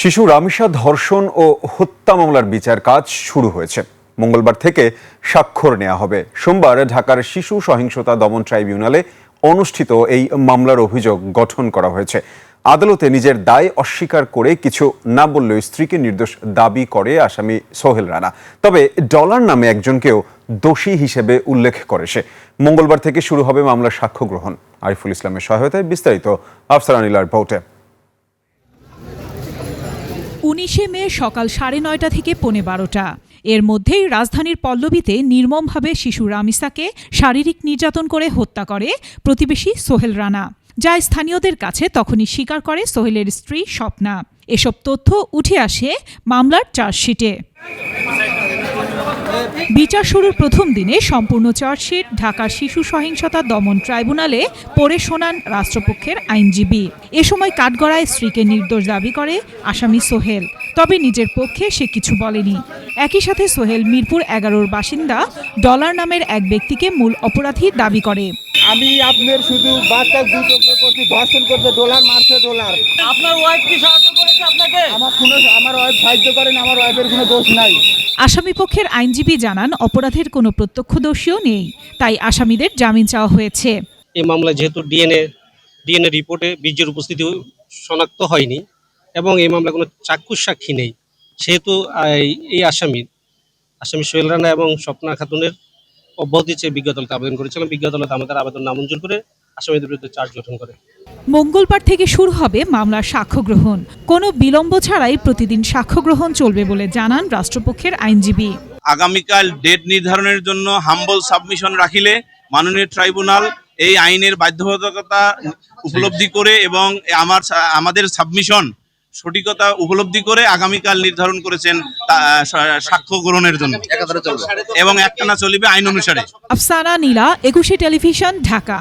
শিশু রামিসা ধর্ষণ ও হত্যা মামলার বিচার কাজ শুরু হয়েছে। মঙ্গলবার থেকে স্বাক্ষর নেওয়া হবে। সোমবার ঢাকার শিশু সহিংসতা দমন ট্রাইব্যুনালে অনুষ্ঠিত এই মামলার অভিযোগ গঠন করা হয়েছে। আদালতে নিজের দায় অস্বীকার করে কিছু না বললেও স্ত্রীকে নির্দোষ দাবি করে আসামি সোহেল রানা। তবে ডলার নামে একজনকেও দোষী হিসেবে উল্লেখ করে সে। মঙ্গলবার থেকে শুরু হবে মামলার সাক্ষ্য গ্রহণ। আরিফুল ইসলামের সহায়তায় বিস্তারিত আফসার আনিলার রিপোর্টে। 19শে মে সকাল 9:30 থেকে 12:15 এর মধ্যেই রাজধানীর পল্লবীতে নির্মমভাবে শিশু রামিসাকে শারীরিক নির্যাতন করে হত্যা করে প্রতিবেশী সোহেল রানা, যা স্থানীয়দের কাছে তখনই স্বীকার করে সোহেলের স্ত্রী স্বপ্না। এসব তথ্য উঠে আসে মামলার চার্জশিটে। বিচার শুরুর প্রথম দিনে সম্পূর্ণ চার্জশিট ঢাকার শিশু সহিংসতা দমন ট্রাইব্যুনালে পড়ে শোনান রাষ্ট্রপক্ষের আইনজীবী। এ সময় কাঠগড়ায় স্ত্রীকে নির্দোষ দাবি করে আসামি সোহেল, তবে নিজের পক্ষে সে কিছু বলেনি। একই সাথে সোহেল মিরপুর 11-র বাসিন্দা ডলার নামের এক ব্যক্তিকে মূল অপরাধী দাবি করে। আমি আপনার শুধু বাচ্চা দুটো করছি, ধর্ষণ করতে, ডলার মারছে, ডলার। আপনার ওয়াইফ কি সাহায্য করেছে আপনাকে? আমার ওয়াইফ সাহায্য করেন, আমার ওয়াইফের কোনো দোষ নাই। আসামি পক্ষের আইনজীবী জানান অপরাধের কোনো প্রত্যক্ষদর্শীও নেই, তাই আসামিদের জামিন চাওয়া হয়েছে। এই মামলায় যেহেতু ডিএনএ রিপোর্টে বীর্যের উপস্থিতি শনাক্ত হয়নি এবং এই মামলায় কোনো চাক্ষুষ সাক্ষী নেই, সেহেতু এই আসামি সোহেল রানা এবং স্বপ্না খাতুনের অব্যাহতি চেয়ে বিজ্ঞ আদালতে আবেদন করেছিলাম। বিজ্ঞ আদালত আমাদের আবেদন নামঞ্জুর করে আসামিদের বিরুদ্ধে চার্জ গঠন করে। মঙ্গলবার থেকে শুরু হবে মামলার সাক্ষ্য গ্রহণ। কোনো বিলম্ব ছাড়াই প্রতিদিন সাক্ষ্য গ্রহণ চলবে বলে জানান রাষ্ট্রপক্ষের আইনজীবী। আগামীকাল ডেট নির্ধারণের জন্য হাম্বল সাবমিশন রাখিলে মাননীয় ট্রাইব্যুনাল এই আইনের বাধ্যবাধকতা উপলব্ধি করে এবং আমাদের সাবমিশন সঠিকতা উপলব্ধি করে আগামীকাল নির্ধারণ করেছেন সাক্ষ্য গ্রহণের জন্য এবং একটানা চলবে আইন অনুসারে। আফসানা নীলা, 21শে টেলিভিশন, ঢাকা।